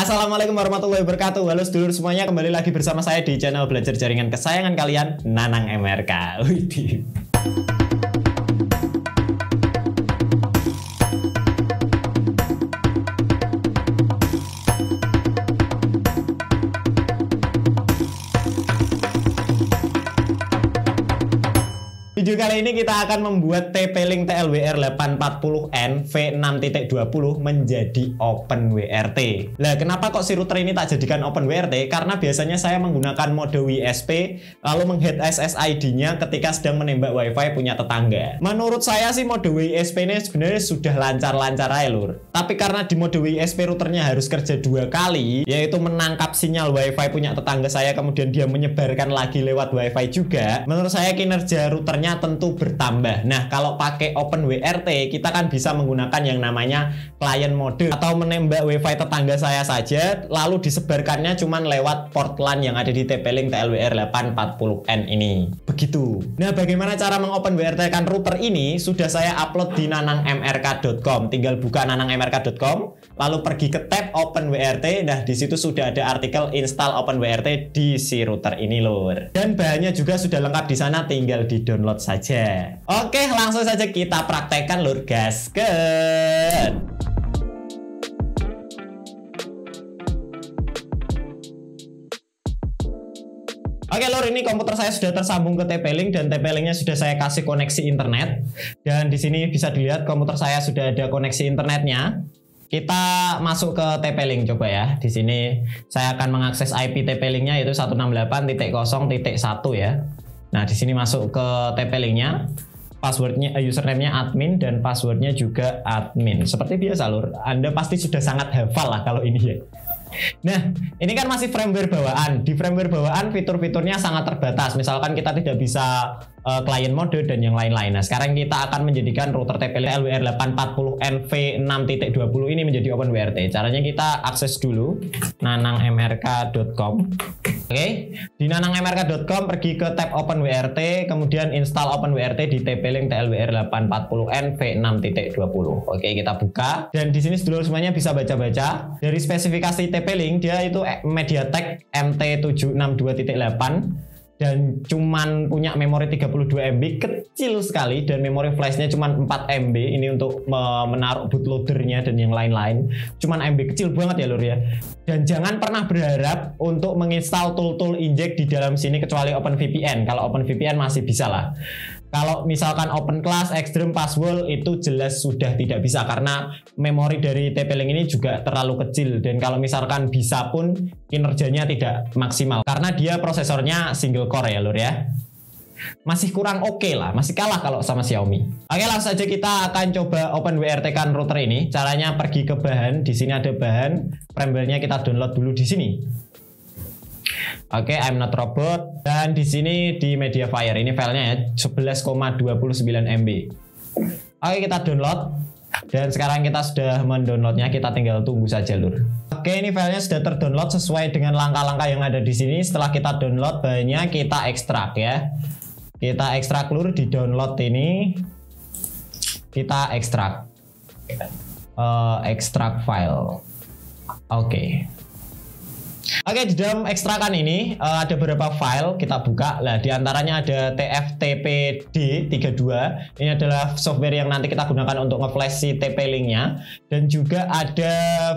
Assalamualaikum warahmatullahi wabarakatuh. Halo sedulur semuanya, kembali lagi bersama saya di channel belajar jaringan kesayangan kalian, Nanang MRK. Widih. Video kali ini kita akan membuat TP-Link TLWR 840N V6.20 menjadi OpenWRT. Nah, kenapa kok si router ini tak jadikan OpenWRT? Karena biasanya saya menggunakan mode WSP lalu menghead SSID-nya ketika sedang menembak WiFi punya tetangga. Menurut saya sih mode WSP ini sebenarnya sudah lancar-lancar aja lur. Tapi karena di mode WSP routernya harus kerja 2 kali, yaitu menangkap sinyal WiFi punya tetangga saya kemudian dia menyebarkan lagi lewat WiFi juga. Menurut saya kinerja routernya tentu bertambah. Nah, kalau pakai OpenWRT kita kan bisa menggunakan yang namanya client mode atau menembak WiFi tetangga saya saja lalu disebarkannya cuman lewat port LAN yang ada di TP-Link TLWR 840N ini. Begitu. Nah, bagaimana cara mengopenWRT-kan router ini sudah saya upload di nanangmrk.com. Tinggal buka nanangmrk.com lalu pergi ke tab OpenWRT. Nah, di situ sudah ada artikel install OpenWRT di si router ini lur. Dan bahannya juga sudah lengkap di sana, tinggal di-download saja. Oke, langsung saja kita praktekkan lur, gaskeun. Oke lur, ini komputer saya sudah tersambung ke TP-Link dan TP-Linknya sudah saya kasih koneksi internet. Dan di sini bisa dilihat komputer saya sudah ada koneksi internetnya. Kita masuk ke TP-Link coba ya. Di sini saya akan mengakses IP TP-Linknya yaitu 168.0.1 ya. Nah, di sini masuk ke TP-Linknya, passwordnya, username-nya admin dan passwordnya juga admin. Seperti biasa lur, Anda pasti sudah sangat hafal lah kalau ini ya. Nah, ini kan masih firmware bawaan. Di firmware bawaan fitur-fiturnya sangat terbatas. Misalkan kita tidak bisa client mode dan yang lain-lain. Nah, sekarang kita akan menjadikan router TP-Link TLWR 840N V6.20 ini menjadi OpenWRT. Caranya kita akses dulu nanangmrk.com. Oke, di nanangmrk.com pergi ke tab OpenWRT, kemudian install OpenWRT di TP-Link TLWR 840N V6.20. Oke, kita buka dan di sini sedulur semuanya bisa baca-baca dari spesifikasi TP-Link. Dia itu MediaTek MT762.8 dan cuman punya memori 32 MB, kecil sekali, dan memori flashnya cuman 4 MB. Ini untuk menaruh bootloadernya dan yang lain-lain, cuman MB kecil banget ya lur ya. Dan jangan pernah berharap untuk menginstal tool-tool inject di dalam sini kecuali OpenVPN. Kalau OpenVPN masih bisa lah. Kalau misalkan OpenClass, Extreme, Passwall itu jelas sudah tidak bisa karena memori dari TP-Link ini juga terlalu kecil, dan kalau misalkan bisa pun kinerjanya tidak maksimal karena dia prosesornya single core ya lur ya. Masih kurang oke lah, masih kalah kalau sama Xiaomi. Oke, langsung saja kita akan coba OpenWRT kan router ini. Caranya pergi ke bahan, di sini ada bahan, firmware-nya kita download dulu di sini. Oke, I'm not robot, dan di sini di Mediafire ini filenya ya 11,29 MB. Oke, kita download dan sekarang kita sudah mendownloadnya, kita tinggal tunggu saja lur. Oke, ini filenya sudah terdownload sesuai dengan langkah-langkah yang ada di sini. Setelah kita download bahannya, kita ekstrak ya. Kita ekstrak lur, di download ini kita ekstrak ekstrak file. Oke. Oke, di dalam ekstrakan ini ada beberapa file, kita buka. Nah, diantaranya ada TFTPD32. Ini adalah software yang nanti kita gunakan untuk nge-flash si TP-Linknya. Dan juga ada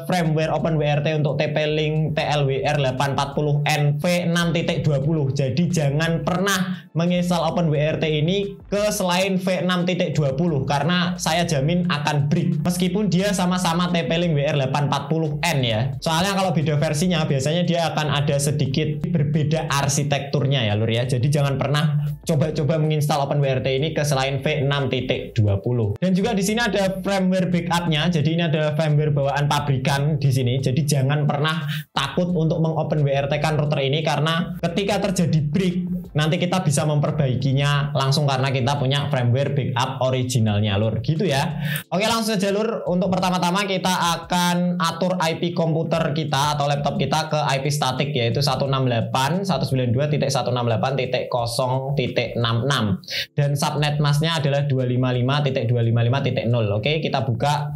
firmware OpenWRT untuk TP-Link TLWR 840N V6.20. Jadi jangan pernah menginstal OpenWRT ini ke selain V6.20 karena saya jamin akan break. Meskipun dia sama-sama TP-Link WR 840N ya. Soalnya kalau beda versinya biasanya dia akan ada sedikit berbeda arsitekturnya ya lur ya. Jadi jangan pernah coba-coba menginstal OpenWRT ini ke selain V6.20. Dan juga di sini ada firmware backupnya. Jadi ini ada firmware bawaan pabrikan di sini. Jadi jangan pernah takut untuk mengopenWRT-kan router ini karena ketika terjadi break nanti kita bisa memperbaikinya langsung karena kita punya firmware backup originalnya lur. Gitu ya. Oke, langsung saja lur. Untuk pertama-tama kita akan atur IP komputer kita atau laptop kita ke IP statik yaitu 168.192.168.0.66 dan subnet masknya adalah 255.255.0. Oke, kita buka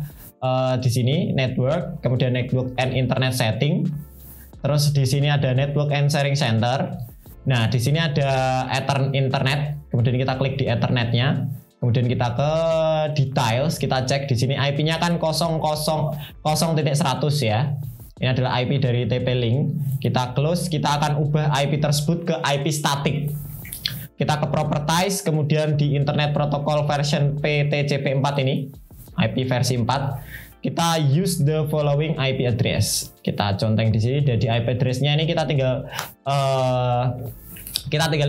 di sini network, kemudian network and internet setting. Terus di sini ada network and sharing center. Nah, di sini ada Ethernet. Kemudian kita klik di Ethernetnya. Kemudian kita ke details, kita cek di sini IP-nya kan 000.100 ya. Ini adalah IP dari TP-Link. Kita close, kita akan ubah IP tersebut ke IP static. Kita ke properties, kemudian di Internet Protocol version PTCP4 ini, IP versi 4. Kita use the following IP address. Kita conteng di sini. Jadi IP address-nya ini kita tinggal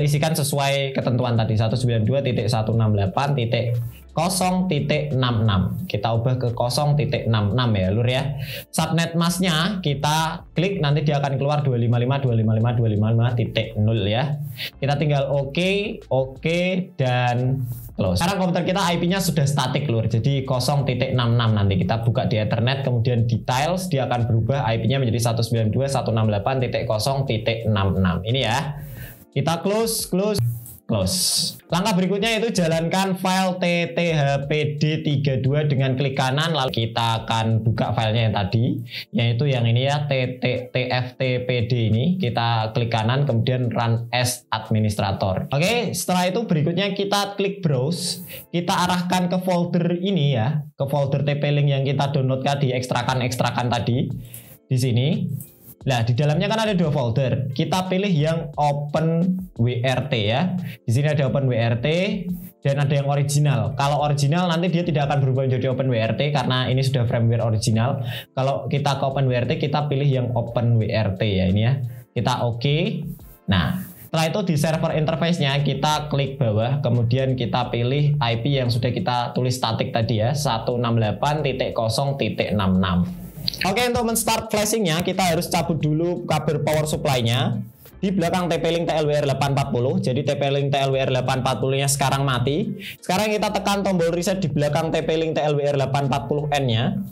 isikan sesuai ketentuan tadi 192.168.0.66. Kita ubah ke 0.66 ya lur ya. Subnet masknya kita klik, nanti dia akan keluar 255.255.255.0 ya. Kita tinggal oke dan close. Sekarang komputer kita IP-nya sudah statik lur, jadi 0.66. Nanti kita buka di Ethernet, kemudian details, dia akan berubah IP-nya menjadi 192.168.0.66. Ini ya. Kita close. Langkah berikutnya itu jalankan file tthpd32 dengan klik kanan, lalu kita akan buka filenya yang tadi, yaitu yang ini ya, tftpd ini. Kita klik kanan, kemudian run as administrator. Oke, setelah itu berikutnya kita klik browse, kita arahkan ke folder ini ya, ke folder TP-Link yang kita download tadi, ekstrakan tadi di sini. Nah, di dalamnya kan ada 2 folder. Kita pilih yang OpenWrt ya. Di sini ada OpenWrt dan ada yang original. Kalau original nanti dia tidak akan berubah menjadi OpenWrt karena ini sudah firmware original. Kalau kita ke OpenWrt, kita pilih yang OpenWrt ya ini ya. Kita oke. Nah, setelah itu di server interface-nya kita klik bawah, kemudian kita pilih IP yang sudah kita tulis statik tadi ya, 168.0.66. Oke, untuk men-start flashing-nya kita harus cabut dulu kabel power supply-nya di belakang TP-Link TLWR840. Jadi TP-Link TLWR840-nya sekarang mati. Sekarang kita tekan tombol reset di belakang TP-Link TLWR840N-nya.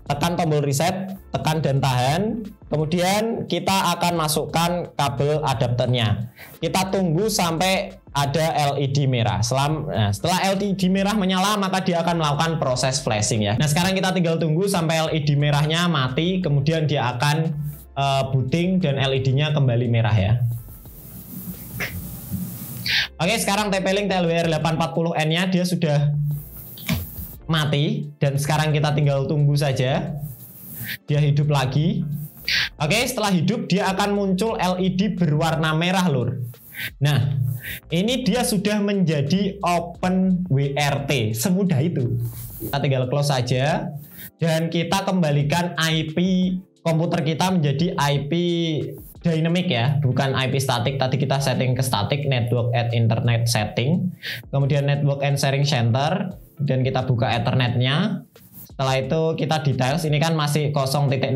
Tekan tombol reset, tekan dan tahan. Kemudian kita akan masukkan kabel adapternya. Kita tunggu sampai ada LED merah. Setelah LED merah menyala, maka dia akan melakukan proses flashing ya. Nah, sekarang kita tinggal tunggu sampai LED merahnya mati, kemudian dia akan booting dan LED-nya kembali merah ya. Oke, sekarang TP-Link TLWR840N-nya dia sudah mati dan sekarang kita tinggal tunggu saja dia hidup lagi. Oke, setelah hidup dia akan muncul LED berwarna merah lur. Nah, ini dia sudah menjadi OpenWrt, semudah itu. Kita tinggal close saja dan kita kembalikan IP komputer kita menjadi IP dynamic ya, bukan IP statik. Tadi kita setting ke statik, network and internet setting, kemudian network and sharing center, dan kita buka Ethernetnya. Setelah itu kita details, ini kan masih 0.66.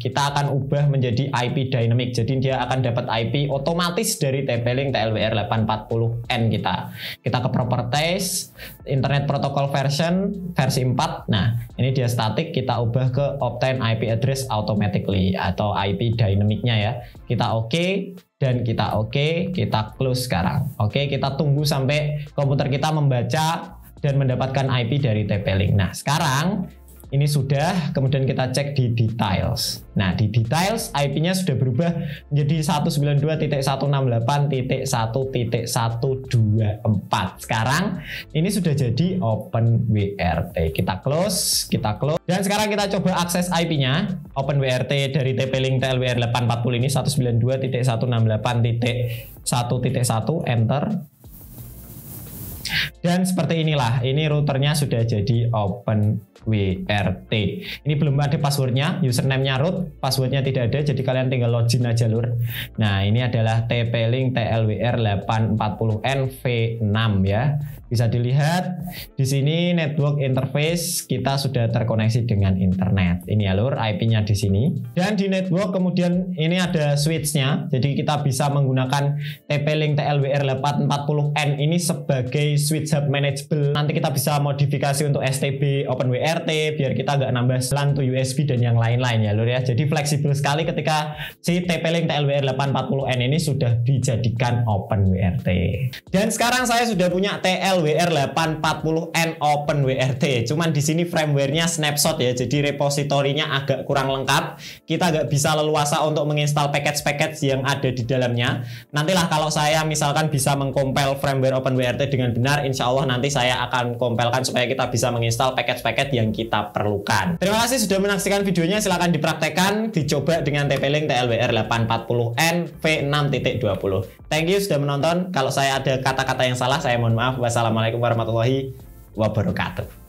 Kita akan ubah menjadi IP dynamic. Jadi dia akan dapat IP otomatis dari TP-Link TLWR840N kita. Kita ke properties, Internet Protocol version versi 4. Nah, ini dia static, kita ubah ke obtain IP address automatically atau IP dynamicnya ya. Kita oke. Dan kita oke, kita close sekarang. Oke, kita tunggu sampai komputer kita membaca dan mendapatkan IP dari TP-Link. Nah, sekarang ini sudah, kemudian kita cek di details. Nah, di details IP-nya sudah berubah menjadi 192.168.1.124. Sekarang ini sudah jadi OpenWrt. Kita close. Dan sekarang kita coba akses IP-nya. OpenWrt dari TP-Link TLWR840 ini 192.168.1.1, enter. Dan seperti inilah, ini routernya sudah jadi OpenWrt. Ini belum ada passwordnya, username-nya root, passwordnya tidak ada, jadi kalian tinggal login aja lur. Nah, ini adalah TP-Link TLWR840N V6 ya. Bisa dilihat di sini network interface kita sudah terkoneksi dengan internet. Ini ya lur, IP-nya di sini. Dan di network kemudian ini ada switch-nya. Jadi kita bisa menggunakan TP-Link TLWR840N ini sebagai switch bisa manageable. Nanti kita bisa modifikasi untuk STB OpenWRT biar kita nggak nambah LAN to USB dan yang lain-lain ya lur ya. Jadi fleksibel sekali ketika si TP-Link TLWR 840N ini sudah dijadikan OpenWRT. Dan sekarang saya sudah punya TLWR 840N OpenWRT. Cuman di sini firmware-nya snapshot ya. Jadi repositorinya agak kurang lengkap. Kita nggak bisa leluasa untuk menginstal package-package yang ada di dalamnya. Nantilah kalau saya misalkan bisa mengcompile firmware OpenWRT dengan benar, insya Allah nanti saya akan compilkan supaya kita bisa menginstal package-package yang kita perlukan. Terima kasih sudah menyaksikan videonya. Silahkan dipraktekkan, dicoba dengan TP-Link TLWR 840N V6.20. Thank you sudah menonton. Kalau saya ada kata-kata yang salah, saya mohon maaf. Wassalamualaikum warahmatullahi wabarakatuh.